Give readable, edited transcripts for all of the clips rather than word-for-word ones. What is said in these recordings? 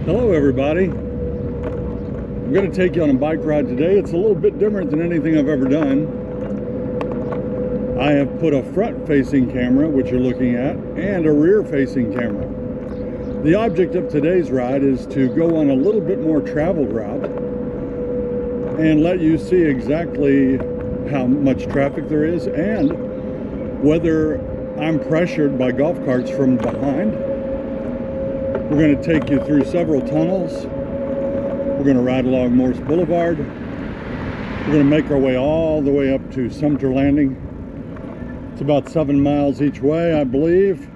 Hello everybody. I'm going to take you on a bike ride today. It's a little bit different than anything I've ever done. I have put a front-facing camera, which you're looking at, and a rear-facing camera. The object of today's ride is to go on a little bit more traveled route and let you see exactly how much traffic there is and whether I'm pressured by golf carts from behind. We're going to take you through several tunnels. We're going to ride along Morse Boulevard. We're going to make our way all the way up to Sumpter Landing. It's about 7 miles each way, I believe.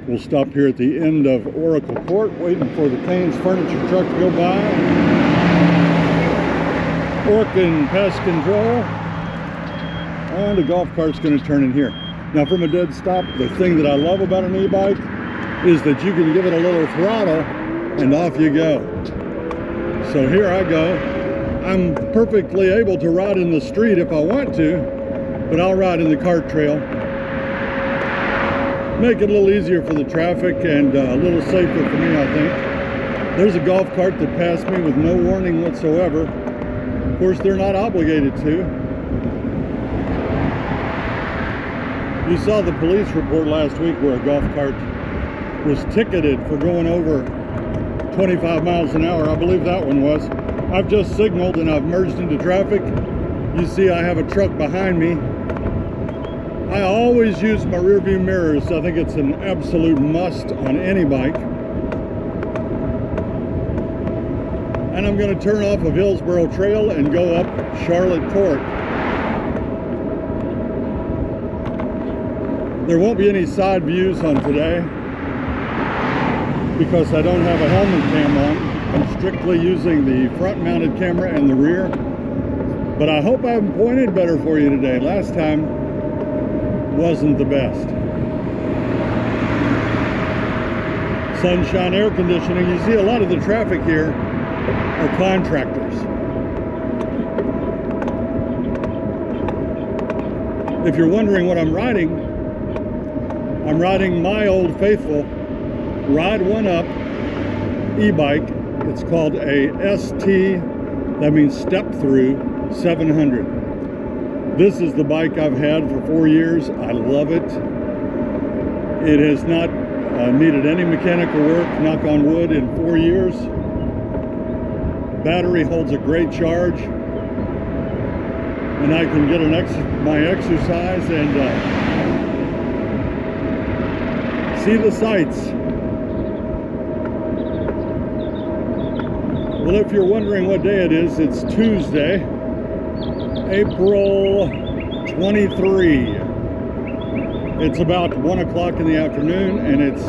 We'll stop here at the end of Oracle Court, waiting for the Kane's furniture truck to go by. Orkin Pest Control. And a golf cart's going to turn in here. Now from a dead stop, the thing that I love about an e-bike is that you can give it a little throttle and off you go. So here I go. I'm perfectly able to ride in the street if I want to, but I'll ride in the cart trail. Make it a little easier for the traffic and a little safer for me, I think. There's a golf cart that passed me with no warning whatsoever. Of course, they're not obligated to. You saw the police report last week where a golf cart was ticketed for going over 25 miles an hour. I believe that one was. I've just signaled and I've merged into traffic. You see I have a truck behind me. I always use my rear view mirrors. I think it's an absolute must on any bike. And I'm going to turn off of Hillsborough Trail and go up Charlotte Court. There won't be any side views on today because I don't have a helmet cam on. I'm strictly using the front mounted camera and the rear. But I hope I've pointed better for you today. Last time wasn't the best. Sunshine air conditioning. You see a lot of the traffic here are contractors. If you're wondering what I'm riding my old faithful Ride One Up e-bike. It's called a ST, that means step through 700. This is the bike I've had for 4 years. I love it. It has not needed any mechanical work, knock on wood, in 4 years. Battery holds a great charge. And I can get my exercise and see the sights. Well, if you're wondering what day it is, it's Tuesday, April 23. It's about 1 o'clock in the afternoon and it's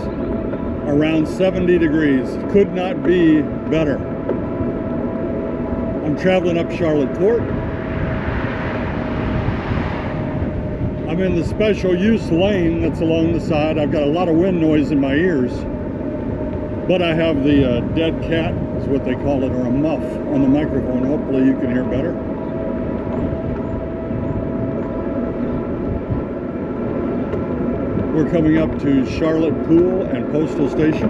around 70 degrees. Could not be better. I'm traveling up Charlotte Court. I'm in the special use lane that's along the side. I've got a lot of wind noise in my ears, but I have the dead cat, is what they call it, or a muff on the microphone. Hopefully you can hear better. We're coming up to Charlotte Pool and Postal Station.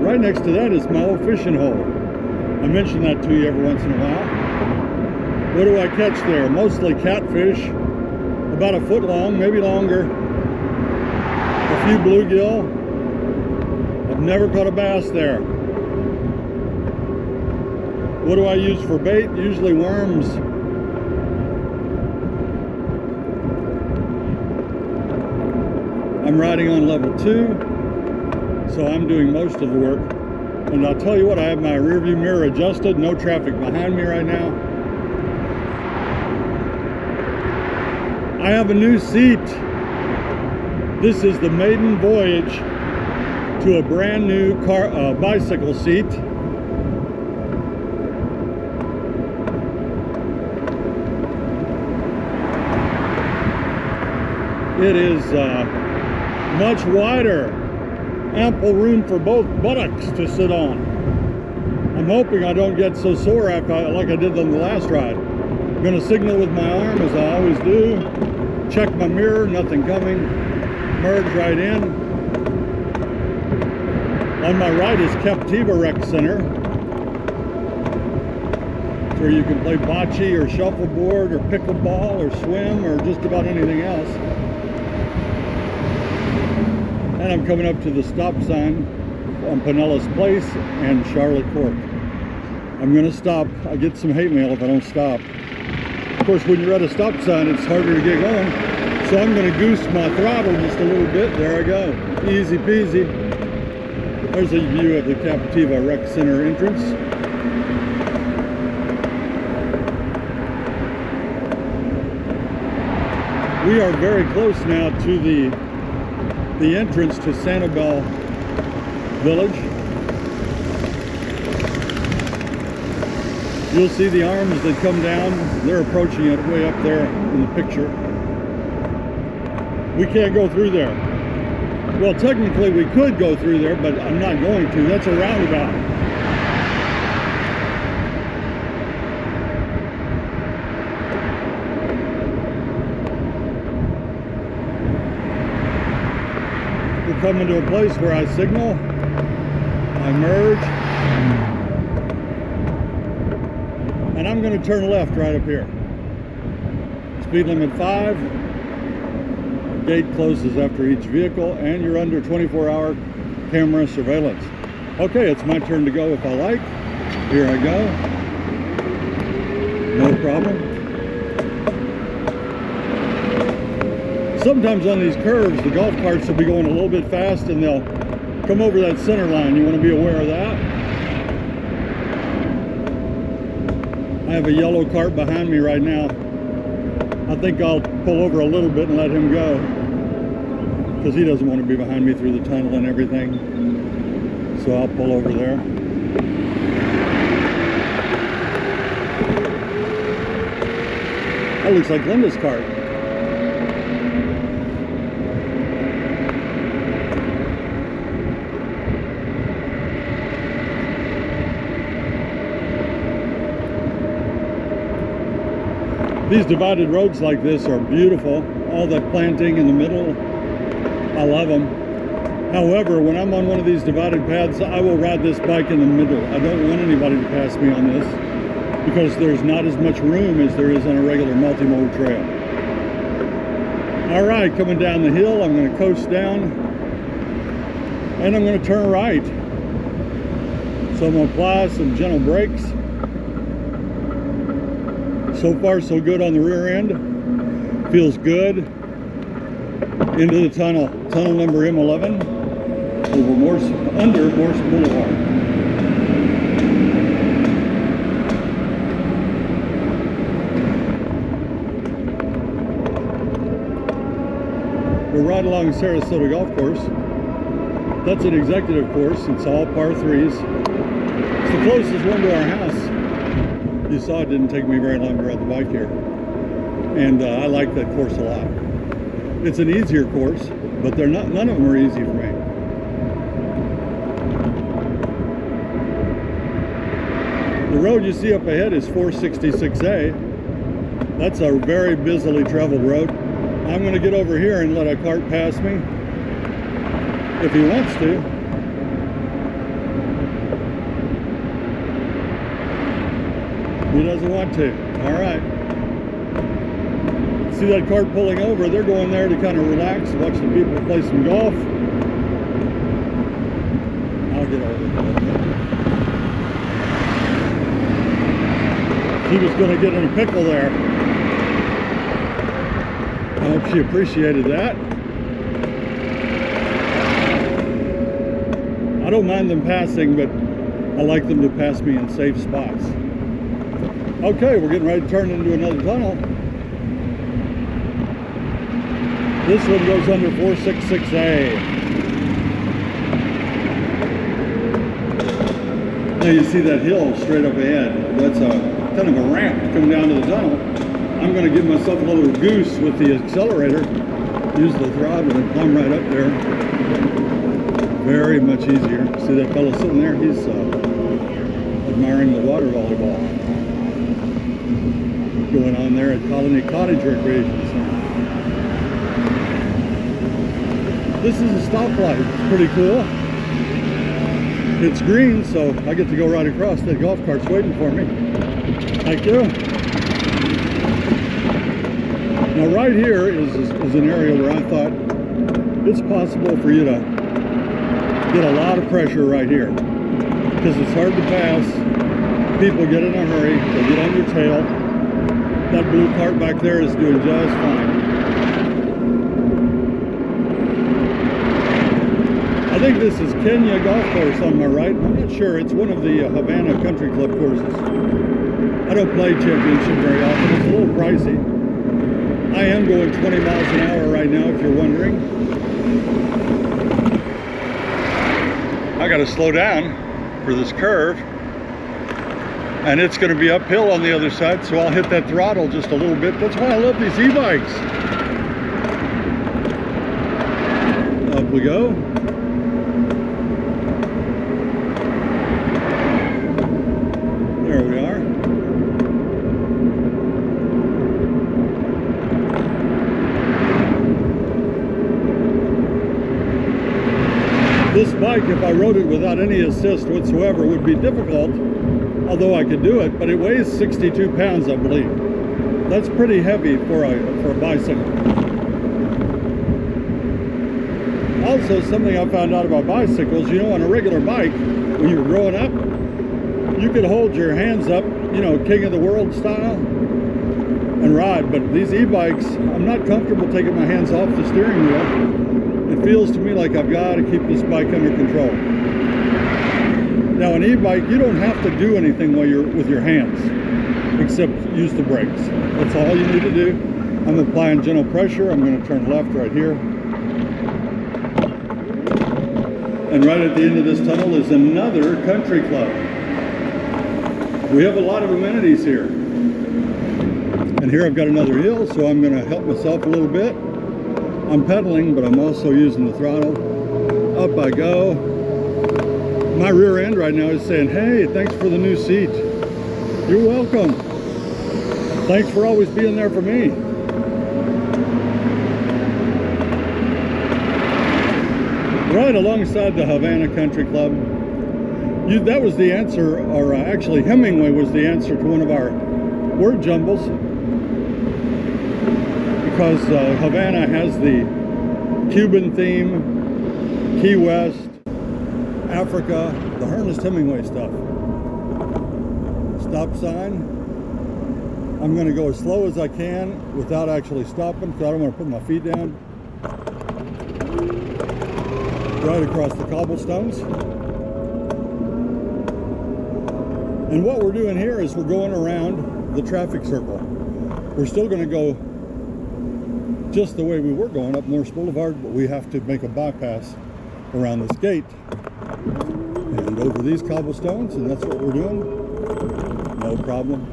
Right next to that is my old fishing hole. I mention that to you every once in a while. What do I catch there? Mostly catfish, about a foot long, maybe longer. A few bluegill. I've never caught a bass there. What do I use for bait? Usually worms. I'm riding on level 2, so I'm doing most of the work. And I'll tell you what, I have my rear view mirror adjusted, no traffic behind me right now. I have a new seat. This is the maiden voyage to a brand new bicycle seat. It is much wider, ample room for both buttocks to sit on. I'm hoping I don't get so sore like I did on the last ride. I'm going to signal with my arm as I always do. Check my mirror, nothing coming. Merge right in. On my right is Captiva Rec Center. It's where you can play bocce or shuffleboard or pickleball or swim or just about anything else. And I'm coming up to the stop sign on Pinellas Place and Charlotte Court. I'm going to stop. I get some hate mail if I don't stop. Of course, when you're at a stop sign, it's harder to get going. So I'm going to goose my throttle just a little bit. There I go. Easy peasy. There's a view of the Captiva Rec Center entrance. We are very close now to the entrance to Sanibel Village. You'll see the arms that come down. They're approaching it way up there in the picture. We can't go through there. Well, technically we could go through there, but I'm not going to. That's a roundabout. We're coming to a place where I signal, I merge, and I'm going to turn left right up here. Speed limit 5. Gate closes after each vehicle, and you're under 24-hour camera surveillance. Okay, it's my turn to go if I like. Here I go. No problem. Sometimes on these curves, the golf carts will be going a little bit fast and they'll come over that center line. You want to be aware of that. I have a yellow cart behind me right now. I think I'll pull over a little bit and let him go, because he doesn't want to be behind me through the tunnel and everything. So I'll pull over there. That looks like Linda's cart. These divided roads like this are beautiful. All that planting in the middle, I love them. However, when I'm on one of these divided paths, I will ride this bike in the middle. I don't want anybody to pass me on this because there's not as much room as there is on a regular multimodal trail. All right, coming down the hill, I'm going to coast down and I'm going to turn right. So I'm going to apply some gentle brakes. So far, so good on the rear end. Feels good. Into the tunnel. Tunnel number M11. Under Morse Boulevard. We're right along Sarasota Golf Course. That's an executive course. It's all par 3s. It's the closest one to our house. You saw it didn't take me very long to ride the bike here. And I like that course a lot. It's an easier course, but none of them are easy for me. The road you see up ahead is 466A. That's a very busily traveled road. I'm going to get over here and let a cart pass me if he wants to. He doesn't want to. All right. See that cart pulling over? They're going there to kind of relax, watch the people play some golf. I'll get over there. She was going to get in a pickle there. I hope she appreciated that. I don't mind them passing, but I like them to pass me in safe spots. Okay, we're getting ready to turn into another tunnel. This one goes under 466A. Now you see that hill straight up ahead. That's a kind of a ramp to come down to the tunnel. I'm going to give myself a little goose with the accelerator. Use the throttle and climb right up there. Very much easier. See that fellow sitting there? He's admiring the water volleyball going on there at Colony Cottage Recreation Center. This is a stoplight. It's pretty cool. It's green, so I get to go right across. That golf cart's waiting for me. Thank you. Now right here is an area where I thought it's possible for you to get a lot of pressure right here, because it's hard to pass. People get in a hurry, they get on your tail. That blue cart back there is doing just fine. I think this is Kenya Golf Course on my right. I'm not sure. It's one of the Havana Country Club courses. I don't play championship very often. It's a little pricey. I am going 20 miles an hour right now, if you're wondering. I got to slow down for this curve. And it's going to be uphill on the other side, so I'll hit that throttle just a little bit. That's why I love these e-bikes. Up we go. There we are. This bike, if I rode it without any assist whatsoever, would be difficult, although I could do it, but it weighs 62 pounds, I believe. That's pretty heavy for a bicycle. Also, something I found out about bicycles, you know, on a regular bike, when you were growing up, you could hold your hands up, you know, king of the world style, and ride. But these e-bikes, I'm not comfortable taking my hands off the steering wheel. It feels to me like I've got to keep this bike under control. Now, an e-bike, you don't have to do anything while you're with your hands, except use the brakes. That's all you need to do. I'm applying gentle pressure. I'm going to turn left right here. And right at the end of this tunnel is another country club. We have a lot of amenities here. And here I've got another hill, so I'm going to help myself a little bit. I'm pedaling, but I'm also using the throttle. Up I go. My rear end right now is saying, hey, thanks for the new seat. You're welcome. Thanks for always being there for me. Right alongside the Havana Country Club. That was the answer, or actually Hemingway was the answer to one of our word jumbles. Because Havana has the Cuban theme, Key West, Africa, the Ernest Hemingway stuff. Stop sign. I'm going to go as slow as I can without actually stopping, because I don't want to put my feet down. Right across the cobblestones. And what we're doing here is we're going around the traffic circle. We're still going to go just the way we were going up Morse Boulevard, but we have to make a bypass around this gate and over these cobblestones, and that's what we're doing. No problem.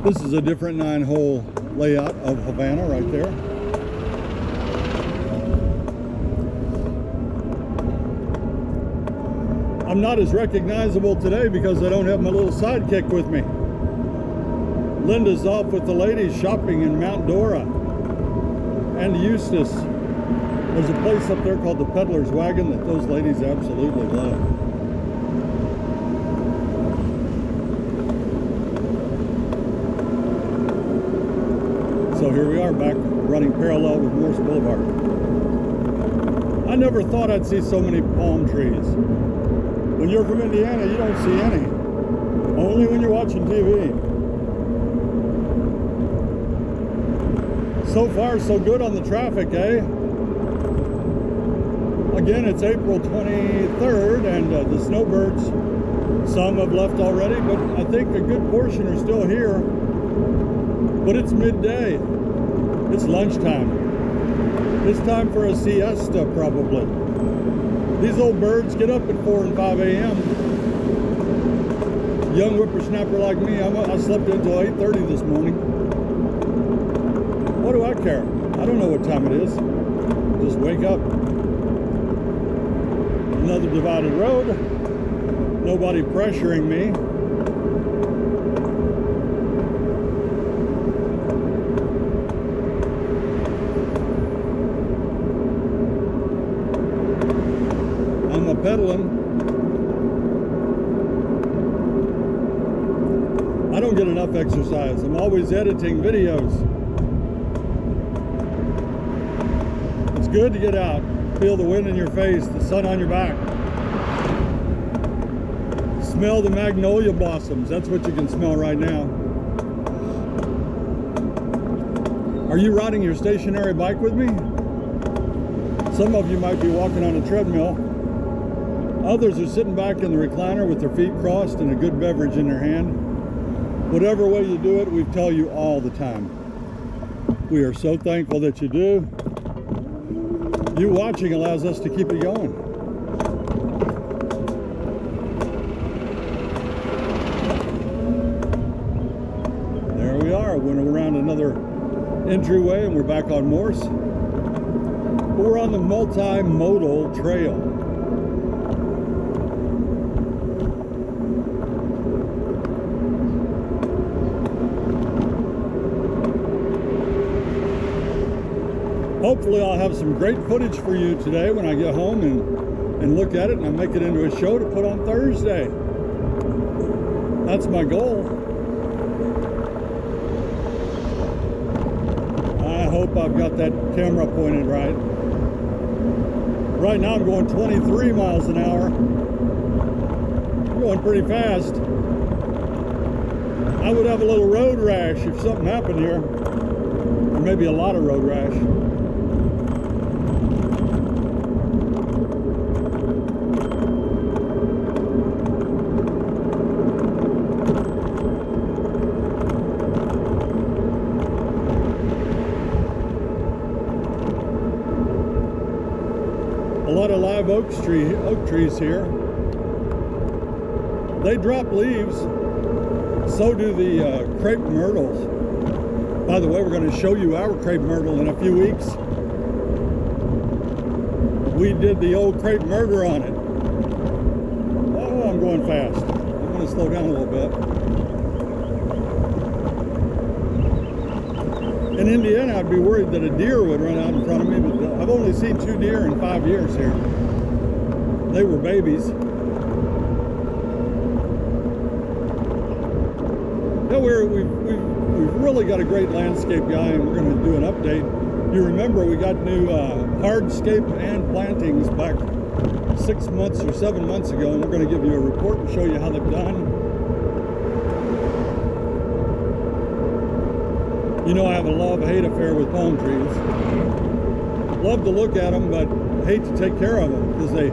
This is a different 9-hole layout of Havana right there. I'm not as recognizable today because I don't have my little sidekick with me. Linda's off with the ladies shopping in Mount Dora and Eustis. There's a place up there called the Peddler's Wagon that those ladies absolutely love. So here we are back running parallel with Morse Boulevard. I never thought I'd see so many palm trees. When you're from Indiana, you don't see any. Only when you're watching TV. So far, so good on the traffic, eh? Again, it's April 23rd, and the snowbirds, some have left already, but I think a good portion are still here. But it's midday. It's lunchtime. It's time for a siesta, probably. These old birds get up at 4 and 5 a.m. Young whippersnapper like me, I slept until 8:30 this morning. What do I care? I don't know what time it is. Just wake up. Another divided road. Nobody pressuring me. I'm pedaling. I don't get enough exercise. I'm always editing videos. It's good to get out, feel the wind in your face, the sun on your back. Smell the magnolia blossoms. That's what you can smell right now. Are you riding your stationary bike with me? Some of you might be walking on a treadmill. Others are sitting back in the recliner with their feet crossed and a good beverage in their hand. Whatever way you do it, we tell you all the time. We are so thankful that you do. You watching allows us to keep it going. There we are. Went around another entryway and we're back on Morse. We're on the multimodal trail. Hopefully I'll have some great footage for you today when I get home and look at it and I make it into a show to put on Thursday. That's my goal. I hope I've got that camera pointed right. Right now I'm going 23 miles an hour. I'm going pretty fast. I would have a little road rash if something happened here. Or maybe a lot of road rash. A lot of live oak trees here. They drop leaves. So do the crepe myrtles. By the way, we're going to show you our crepe myrtle in a few weeks. We did the old crepe myrtle on it. Oh, I'm going fast. I'm going to slow down a little bit. In Indiana, I'd be worried that a deer would run out in front of me, but I've only seen 2 deer in 5 years here. They were babies. Yeah, we've really got a great landscape guy, and we're going to do an update. You remember we got new hardscape and plantings back 6 months or 7 months ago, and we're going to give you a report and show you how they've done. You know I have a love-hate affair with palm trees. Love to look at them, but hate to take care of them because they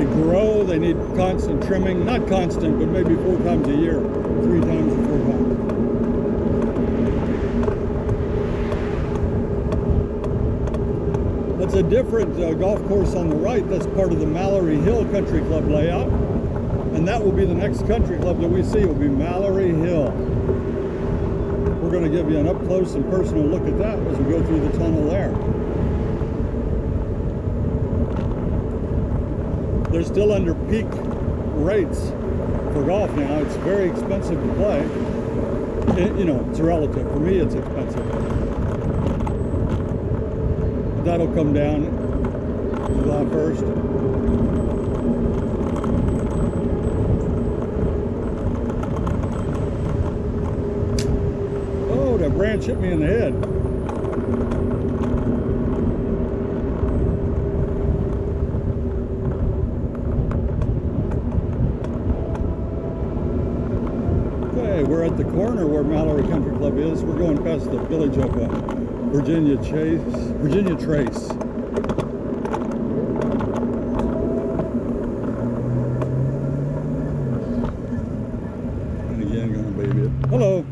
grow, they need constant trimming. Not constant, but maybe 4 times a year. 3 times or 4 times. That's a different golf course on the right. That's part of the Mallory Hill Country Club layout. And that will be the next country club that we see. It will be Mallory Hill. We're going to give you an up-close and personal look at that as we go through the tunnel there. They're still under peak rates for golf now. It's very expensive to play. You know, it's relative. For me, it's expensive. That'll come down July 1st. Oh, that branch hit me in the head. We're at the corner where Mallory Country Club is. We're going past the village of Virginia Trace. And again, going to baby it. Hello.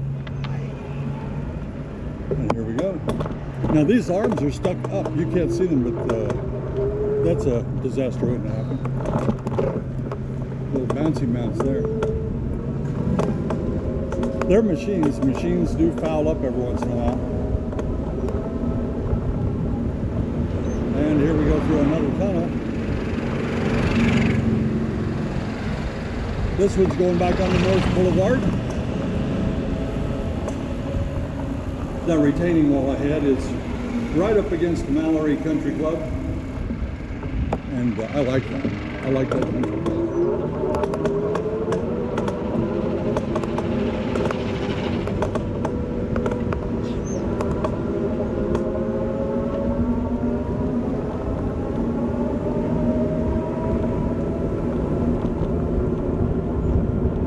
And here we go. Now these arms are stuck up. You can't see them, but that's a disaster waiting to happen. Little bouncy mounts there. They're machines. Machines do foul up every once in a while. And here we go through another tunnel. This one's going back on the North Boulevard. That retaining wall ahead is right up against Mallory Country Club. And I like that. I like that country club.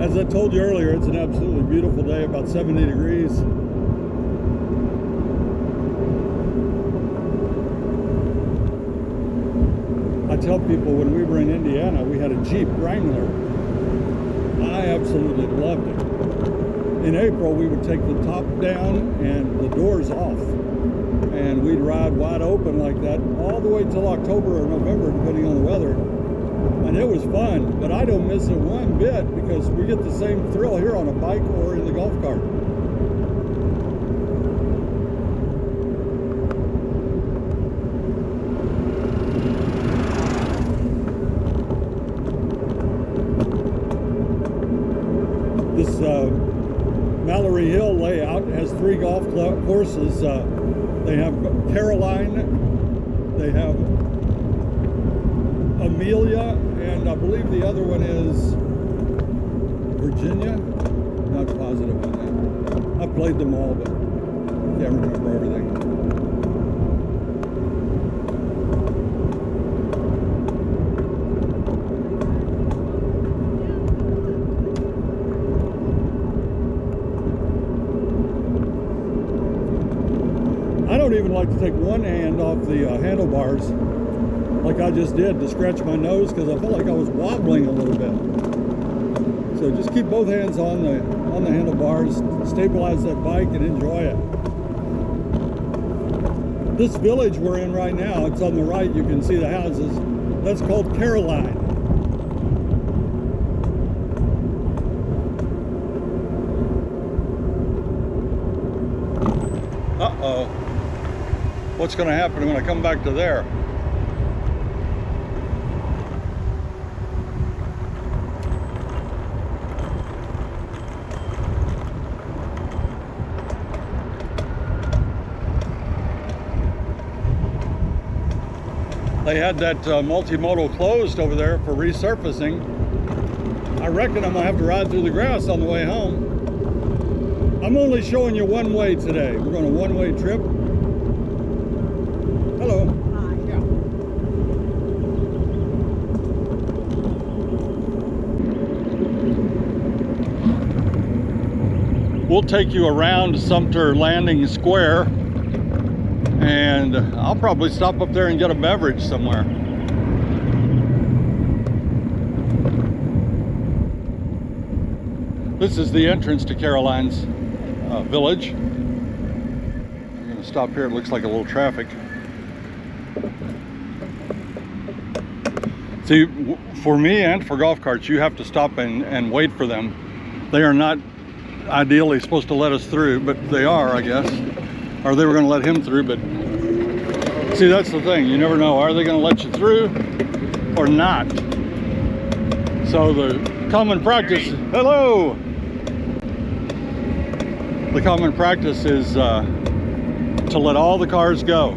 As I told you earlier, it's an absolutely beautiful day, about 70 degrees. I tell people when we were in Indiana, we had a Jeep Wrangler. I absolutely loved it. In April, we would take the top down and the doors off, and we'd ride wide open like that all the way till October or November, depending on the weather. And it was fun, but I don't miss it one bit because we get the same thrill here on a bike or in the golf cart. This Mallory Hill layout has 3 golf courses. They have Caroline, they have Amelia, and I believe the other one is Virginia. Not positive on that. I've played them all, but can't remember everything. I don't even like to take one hand off the handlebars like I just did to scratch my nose because I felt like I was wobbling a little bit. So just keep both hands on the handlebars, stabilize that bike, and enjoy it. This village we're in right now, it's on the right, you can see the houses. That's called Caroline. Uh-oh. What's going to happen when I come back to there? They had that multimodal closed over there for resurfacing. I reckon I'm gonna have to ride through the grass on the way home. I'm only showing you one way today. We're going a one-way trip. Hello. Hi. Yeah. We'll take you around Sumpter Landing Square, and I'll probably stop up there and get a beverage somewhere. This is the entrance to Caroline's village. I'm going to stop here. It looks like a little traffic. See, for me and for golf carts, you have to stop and wait for them. They are not ideally supposed to let us through, but they are, I guess. Or they were going to let him through, but see, that's the thing. You never know. Are they going to let you through or not? So the common practice, hello! The common practice is to let all the cars go.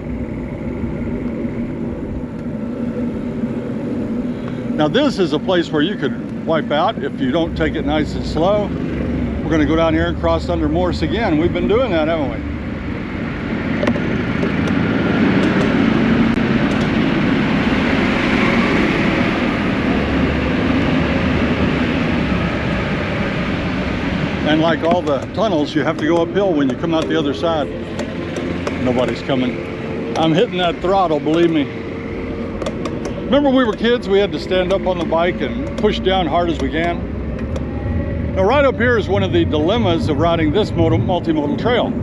Now this is a place where you could wipe out if you don't take it nice and slow. We're going to go down here and cross under Morse again. We've been doing that, haven't we? And like all the tunnels, you have to go uphill when you come out the other side. Nobody's coming. I'm hitting that throttle, believe me. Remember we were kids, we had to stand up on the bike and push down hard as we can. Now right up here is one of the dilemmas of riding this multimodal trail.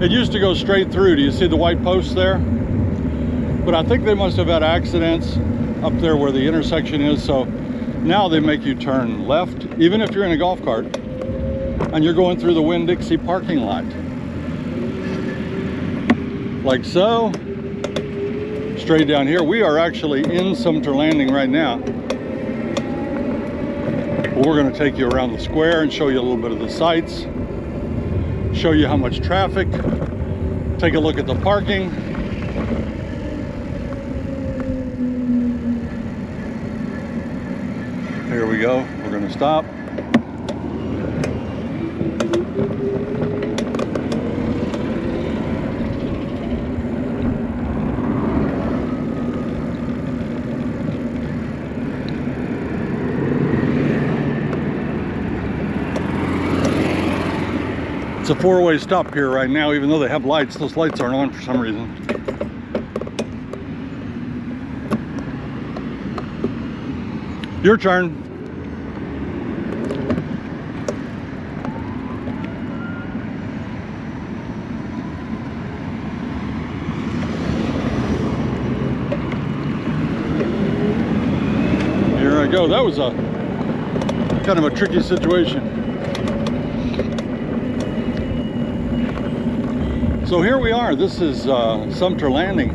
It used to go straight through. Do you see the white posts there? But I think they must have had accidents up there where the intersection is, so now they make you turn left, even if you're in a golf cart, and you're going through the Winn-Dixie parking lot. Like so. Straight down here. We are actually in Sumpter Landing right now. We're going to take you around the square and show you a little bit of the sights, show you how much traffic, take a look at the parking. Here we go. We're going to stop. It's a four-way stop here right now, even though they have lights. Those lights aren't on for some reason. Your turn. Here I go. That was a kind of a tricky situation. So here we are. This is Sumpter Landing.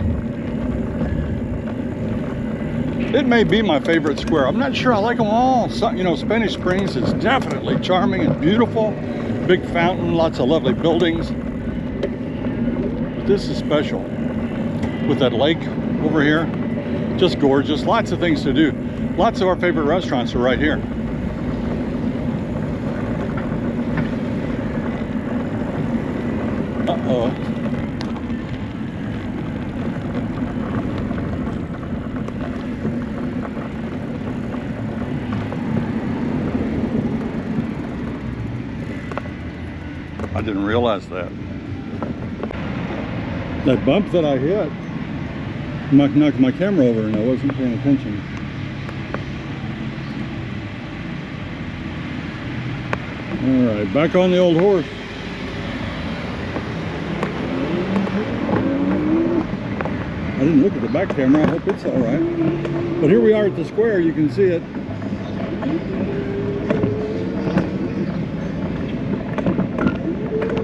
It may be my favorite square. I'm not sure. I like them all. So, you know, Spanish Springs is definitely charming and beautiful. Big fountain, lots of lovely buildings. But this is special. With that lake over here, just gorgeous. Lots of things to do. Lots of our favorite restaurants are right here. Uh-oh. I didn't realize that. That bump that I hit knocked my camera over and I wasn't paying attention. All right, back on the old horse. I didn't look at the back camera. I hope it's all right. But here we are at the square. You can see it.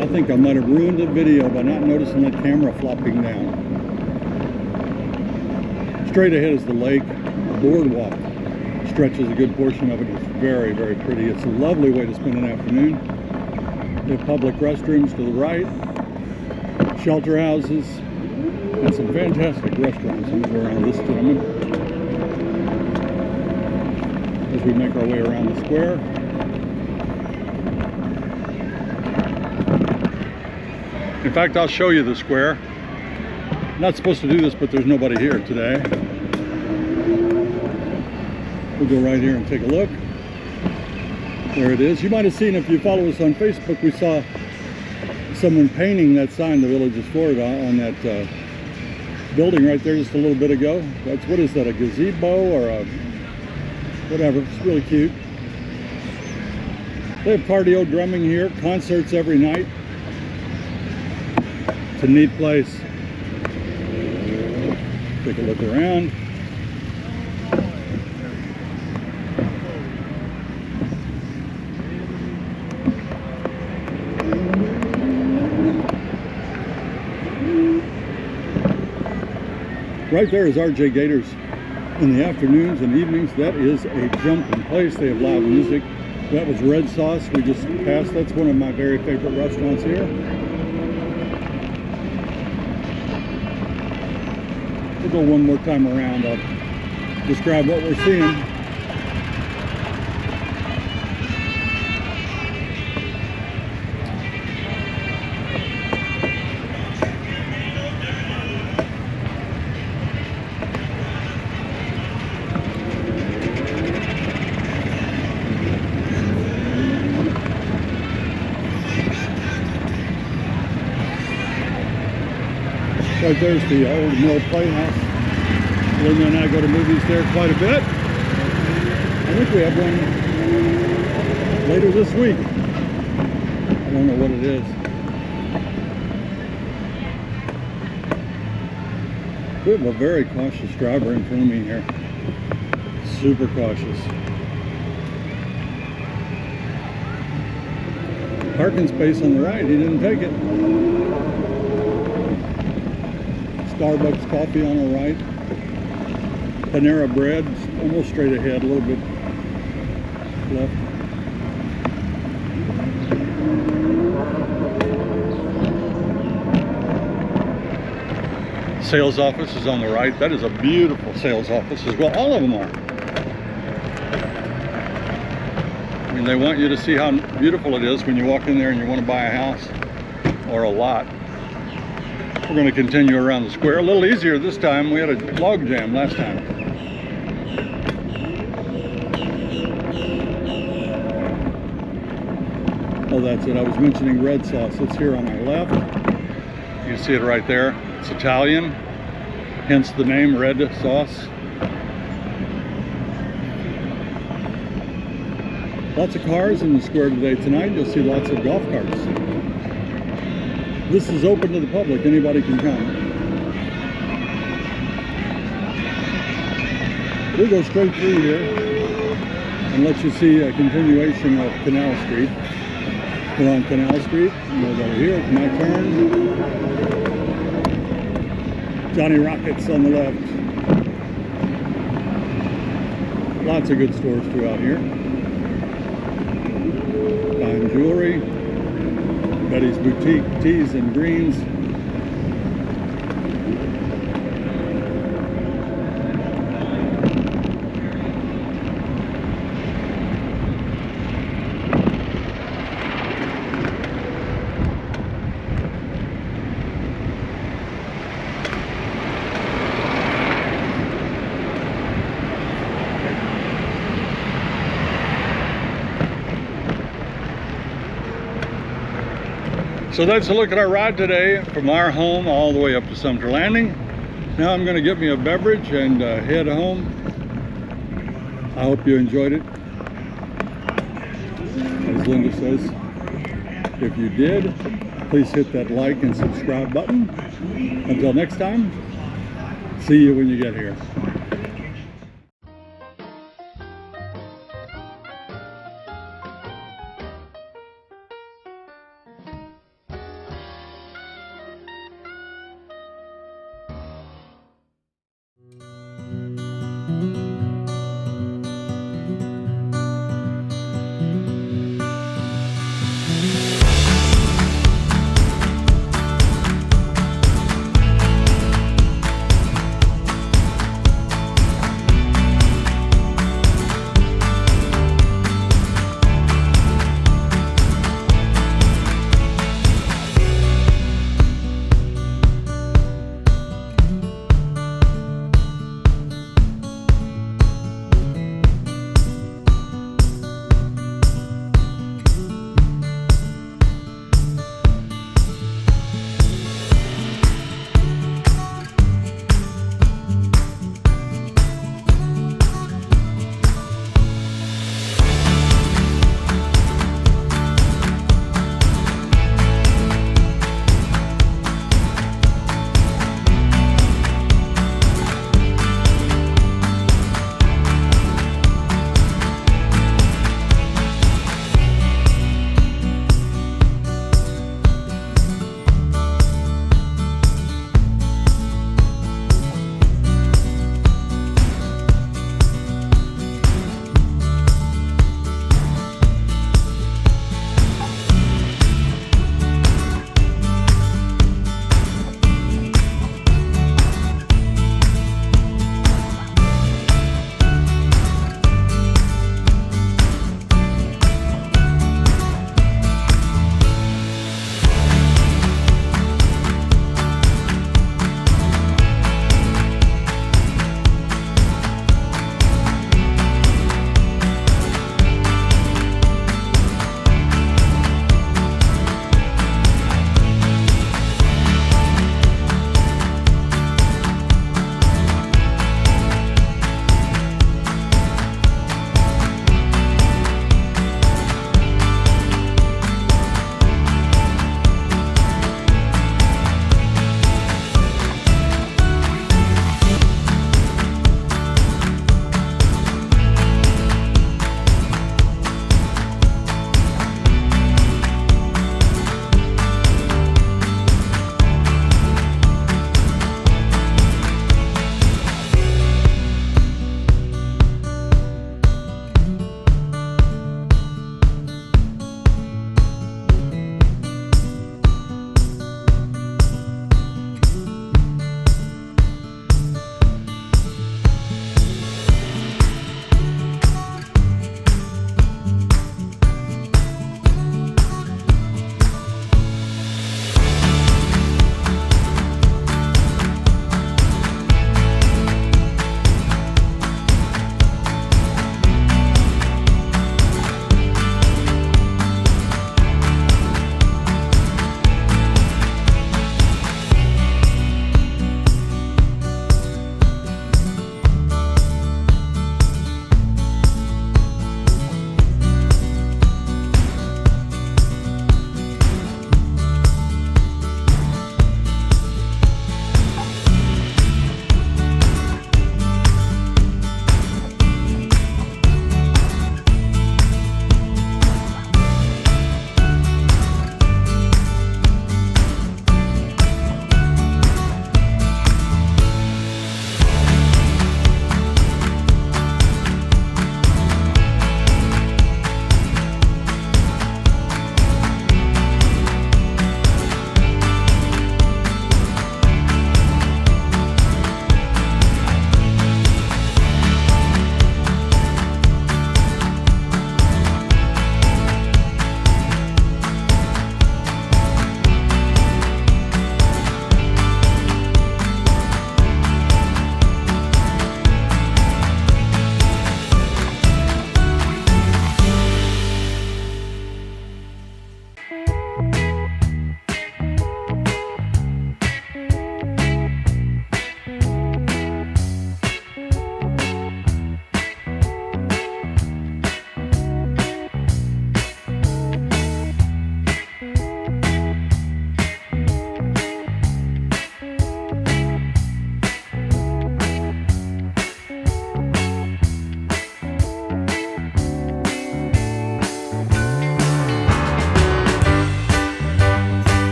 I think I might have ruined the video by not noticing that camera flopping down. Straight ahead is the lake. The boardwalk stretches a good portion of it. It's very, very pretty. It's a lovely way to spend an afternoon. They have public restrooms to the right, shelter houses, and some fantastic restaurants. Let me go around this gentleman as we make our way around the square. In fact, I'll show you the square. Not supposed to do this, but there's nobody here today. We'll go right here and take a look. There it is. You might have seen, if you follow us on Facebook, we saw someone painting that sign, "The Village is Florida," on that building right there just a little bit ago. That's, what is that, a gazebo or a whatever? It's really cute. They have cardio drumming here, concerts every night. It's a neat place. Take a look around. Right there is RJ Gators in the afternoons and evenings. That is a jumping place. They have live music. That was Red Sauce we just passed. That's one of my very favorite restaurants here. We'll go one more time around. I'll describe what we're seeing. Right there's the old mill playhouse. Linda and I go to movies there quite a bit. I think we have one later this week. I don't know what it is. We have a very cautious driver in front of me here. Super cautious. Parking space on the right, he didn't take it. Starbucks coffee on the right. Panera Bread, almost straight ahead, a little bit left. Sales office is on the right. That is a beautiful sales office as well. All of them are. I mean, they want you to see how beautiful it is when you walk in there and you want to buy a house or a lot. We're going to continue around the square. A little easier this time. We had a log jam last time. A Oh, that's it. I was mentioning red sauce. It's here on my left. You see it right there. It's Italian, hence the name red sauce. Lots of cars in the square today. Tonight you'll see lots of golf carts. This is open to the public. Anybody can come. We'll go straight through here and let you see a continuation of Canal Street. We're on Canal Street. Move over here. It's my turn. Johnny Rockets on the left. Lots of good stores throughout here. Fine jewelry. Betty's Boutique Tees and Greens. So that's a look at our ride today from our home all the way up to Sumpter Landing. Now I'm going to get me a beverage and head home. I hope you enjoyed it. As Linda says, if you did, please hit that like and subscribe button. Until next time, see you when you get here.